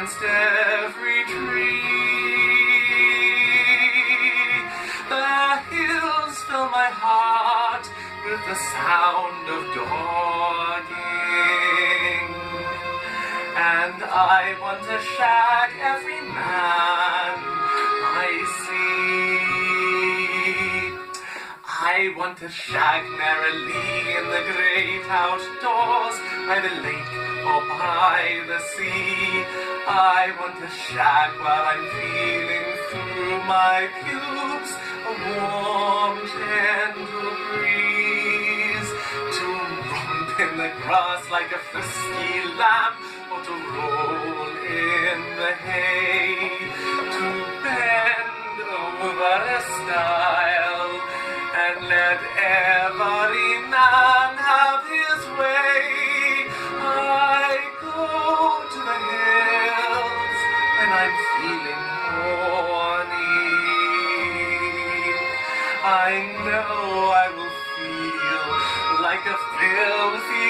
against every tree. The hills fill my heart with the sound of dawning, and I want to shag every man I see. I want to shag merrily in the great outdoors, by the lake or by the sea. I want to shag while I'm feeling through my pubes a warm, gentle breeze, to romp in the grass like a frisky lamb, or to roll in the hay, to bend over a stile, and let every man have his way. I go to the hills when I'm feeling horny. I know I will feel like a filthy